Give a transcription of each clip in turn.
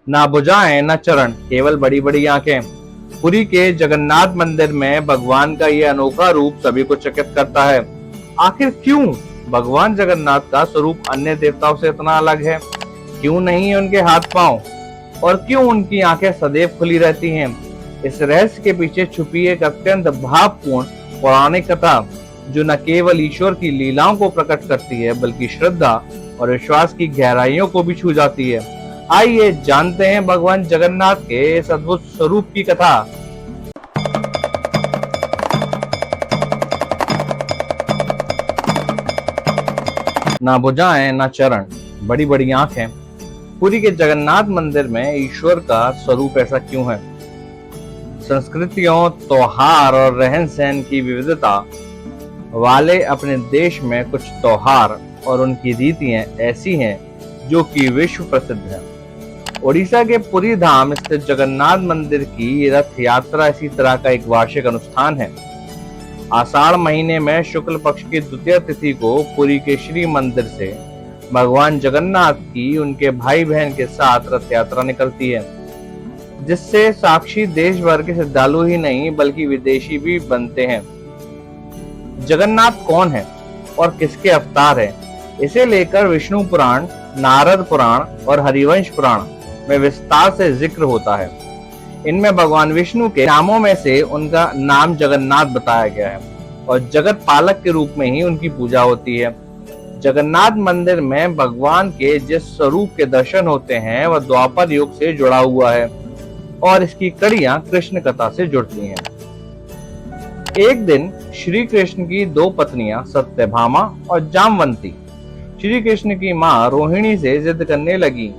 ना भुजाएं ना चरण, केवल बड़ी बड़ी आंखें। पुरी के जगन्नाथ मंदिर में भगवान का ये अनोखा रूप सभी को चकित करता है। आखिर क्यों भगवान जगन्नाथ का स्वरूप अन्य देवताओं से इतना अलग है? क्यों नहीं है उनके हाथ पांव, और क्यों उनकी आंखें सदैव खुली रहती हैं? इस रहस्य के पीछे छुपी एक अत्यंत भावपूर्ण पौराणिक कथा, जो न केवल ईश्वर की लीलाओं को प्रकट करती है, बल्कि श्रद्धा और विश्वास की गहराइयों को भी छू जाती है। आइए जानते हैं भगवान जगन्नाथ के इस अद्भुत स्वरूप की कथा। ना भुजाएं ना चरण, बड़ी बड़ी आंखें। पुरी के जगन्नाथ मंदिर में ईश्वर का स्वरूप ऐसा क्यों है? संस्कृतियों, त्योहार और रहन सहन की विविधता वाले अपने देश में कुछ त्योहार और उनकी रीतियां ऐसी हैं जो कि विश्व प्रसिद्ध है। ओडिशा के पुरी धाम स्थित जगन्नाथ मंदिर की रथ यात्रा इसी तरह का एक वार्षिक अनुष्ठान है। आषाढ़ महीने में शुक्ल पक्ष की द्वितीय तिथि को पुरी के श्री मंदिर से भगवान जगन्नाथ की उनके भाई बहन के साथ रथ यात्रा निकलती है, जिससे साक्षी देश भर के श्रद्धालु ही नहीं बल्कि विदेशी भी बनते हैं। जगन्नाथ कौन है और किसके अवतार है, इसे लेकर विष्णु पुराण, नारद पुराण और हरिवंश पुराण में विस्तार से जिक्र होता है। इनमें भगवान विष्णु के नामों में से उनका नाम जगन्नाथ बताया गया है और जगत पालक के रूप में ही उनकी पूजा होती है। जगन्नाथ मंदिर में भगवान के जिस स्वरूप के दर्शन होते हैं वह द्वापर युग से जुड़ा हुआ है और इसकी कड़ियां कृष्ण कथा से जुड़ती हैं। एक दिन श्री कृष्ण की दो पत्नियां सत्यभामा और जामवंती श्री कृष्ण की मां रोहिणी से जिद करने लगी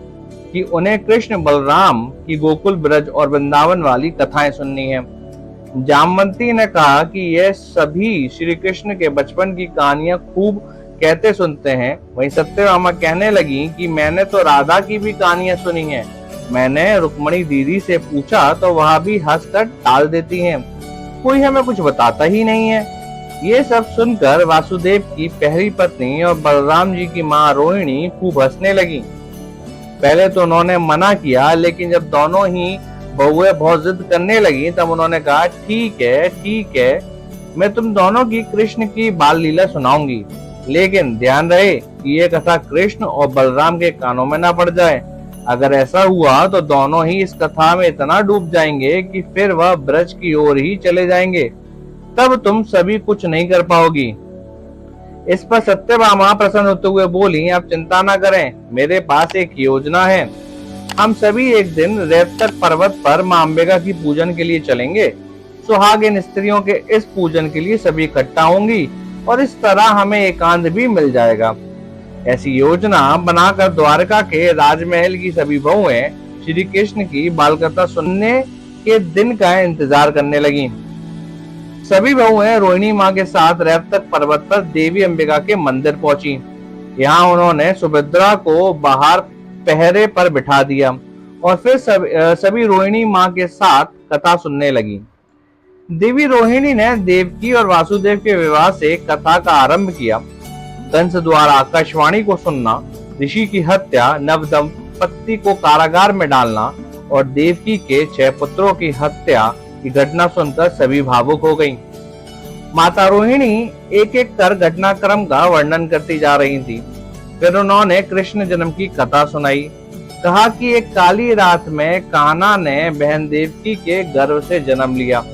कि उन्हें कृष्ण बलराम की गोकुल ब्रज और वृंदावन वाली कथाएं सुननी है। जामवंती ने कहा कि यह सभी श्री कृष्ण के बचपन की कहानियां खूब कहते सुनते हैं। वहीं सत्यभामा कहने लगी कि मैंने तो राधा की भी कहानियां सुनी हैं। मैंने रुक्मणी दीदी से पूछा तो वह भी हंसकर टाल देती हैं। कोई हमें कुछ बताता ही नहीं है। ये सब सुनकर वासुदेव की पहली पत्नी और बलराम जी की मां रोहिणी खूब हंसने लगी। पहले तो उन्होंने मना किया, लेकिन जब दोनों ही बहुएं बहुत जिद करने लगी तब उन्होंने कहा ठीक है, मैं तुम दोनों की कृष्ण की बाल लीला सुनाऊंगी, लेकिन ध्यान रहे कि ये कथा कृष्ण और बलराम के कानों में ना पड़ जाए। अगर ऐसा हुआ तो दोनों ही इस कथा में इतना डूब जाएंगे कि फिर वह ब्रज की ओर ही चले जाएंगे, तब तुम सभी कुछ नहीं कर पाओगी। इस पर सत्यभामा प्रसन्न होते हुए बोली, आप चिंता ना करें, मेरे पास एक योजना है। हम सभी एक दिन रेवतक पर्वत पर मां अंबिका की पूजन के लिए चलेंगे। सुहागिन स्त्रियों के इस पूजन के लिए सभी इकट्ठा होंगी और इस तरह हमें एकांत भी मिल जाएगा। ऐसी योजना बनाकर द्वारका के राजमहल की सभी बहुएं श्री कृष्ण की बाल कथा सुनने के दिन का इंतजार करने लगी। सभी बहुएं रोहिणी मां के साथ रेवतक पर्वत पर देवी अंबिका के मंदिर पहुंची। यहाँ उन्होंने सुभद्रा को बाहर पहरे पर बिठा दिया और फिर सभी रोहिणी मां के साथ कथा सुनने लगी। देवी रोहिणी ने देवकी और वासुदेव के विवाह से कथा का आरंभ किया। कंस द्वारा आकाशवाणी को सुनना, ऋषि की हत्या, नवदंपति को कारागार में डालना और देवकी के 6 पुत्रों की हत्या की घटना सुनकर सभी भावुक हो गईं। माता रोहिणी एक एक कर घटनाक्रम का वर्णन करती जा रही थी। फिर उन्होंने कृष्ण जन्म की कथा सुनाई। कहा कि एक काली रात में कान्हा ने बहन देवकी के गर्भ से जन्म लिया।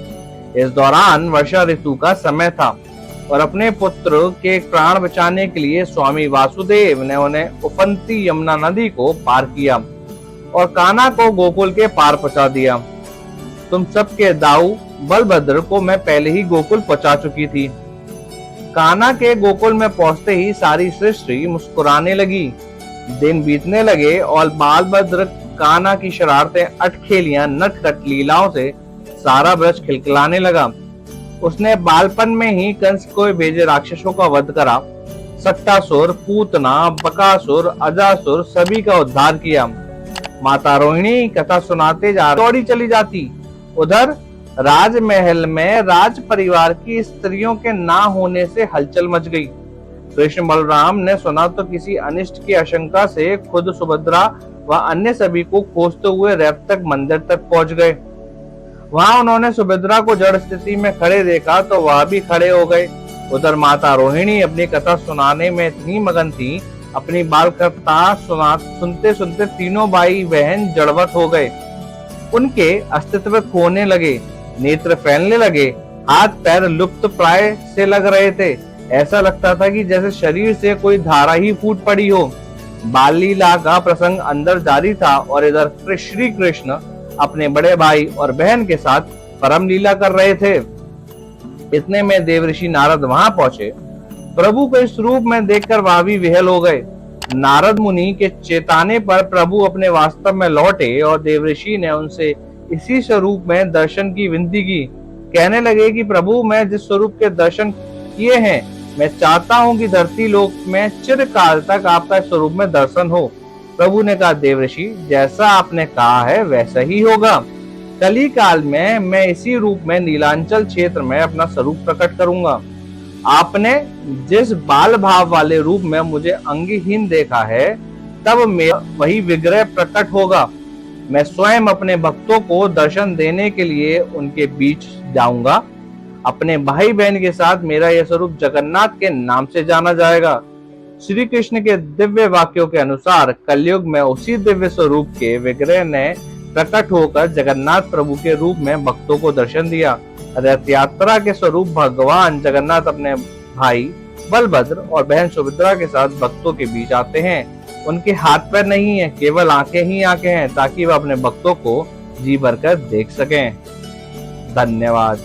इस दौरान वर्षा ऋतु का समय था और अपने पुत्र के प्राण बचाने के लिए स्वामी वासुदेव ने उन्हें उफनती यमुना नदी को पार किया और कान्हा को गोकुल के पार पहुंचा दिया। तुम सबके दाऊ बलभद्र को मैं पहले ही गोकुल पहुंचा चुकी थी। कान्हा के गोकुल में पहुंचते ही सारी सृष्टि मुस्कुराने लगी। दिन बीतने लगे और बलभद्र कान्हा की शरारतें, अटखेलियां, नटखट लीलाओं से सारा ब्रज खिलखिलाने लगा। उसने बालपन में ही कंस को भेजे राक्षसों का वध करा। सट्टासुर, पूतना, बकासुर, अजासुर सभी का उद्धार किया। माता रोहिणी कथा सुनाते जा दौड़ी चली जाती। उधर राजमहल में राज परिवार की स्त्रियों के ना होने से हलचल मच गई। कृष्ण बलराम ने सुना तो किसी अनिष्ट की आशंका से खुद सुभद्रा वह अन्य सभी को खोजते हुए रैप तक मंदिर तक पहुंच गए। वहां उन्होंने सुभद्रा को जड़ स्थिति में खड़े देखा तो वह भी खड़े हो गए। उधर माता रोहिणी अपनी कथा सुनाने में इतनी मगन थी, अपनी बाल कथा सुनते सुनते तीनों भाई बहन जड़वत हो गए। उनके अस्तित्व खोने लगे, नेत्र फैलने लगे, हाथ पैर लुप्त प्राय से लग रहे थे। ऐसा लगता था कि जैसे शरीर से कोई धारा ही फूट पड़ी हो। बाल लीला का प्रसंग अंदर जारी था और इधर श्री कृष्ण अपने बड़े भाई और बहन के साथ परम लीला कर रहे थे। इतने में देवऋषि नारद वहां पहुंचे। प्रभु को इस रूप में देखकर वह भी विहल हो गए। नारद मुनि के चेताने पर प्रभु अपने वास्तव में लौटे और देवऋषि ने उनसे इसी स्वरूप में दर्शन की विनती की। कहने लगे कि प्रभु, मैं जिस स्वरूप के दर्शन किए हैं, मैं चाहता हूं कि धरती लोक में चिरकाल तक आपका स्वरूप में दर्शन हो। प्रभु ने कहा, देवऋषि, जैसा आपने कहा है वैसा ही होगा। कली काल में मैं इसी रूप में नीलांचल क्षेत्र में अपना स्वरूप प्रकट करूंगा। आपने जिस बाल भाव वाले रूप में मुझे अंगहीन देखा है, तब मेरा वही विग्रह प्रकट होगा। मैं स्वयं अपने भक्तों को दर्शन देने के लिए उनके बीच जाऊंगा। अपने भाई बहन के साथ मेरा यह स्वरूप जगन्नाथ के नाम से जाना जाएगा। श्री कृष्ण के दिव्य वाक्यों के अनुसार कलयुग में उसी दिव्य स्वरूप के विग्रह ने प्रकट होकर जगन्नाथ प्रभु के रूप में भक्तों को दर्शन दिया। रथ यात्रा के स्वरूप भगवान जगन्नाथ अपने भाई बलभद्र और बहन सुभद्रा के साथ भक्तों के बीच आते हैं। उनके हाथ पैर नहीं है, केवल आंखें ही आंखें हैं, ताकि वह अपने भक्तों को जी भरकर देख सकें। धन्यवाद।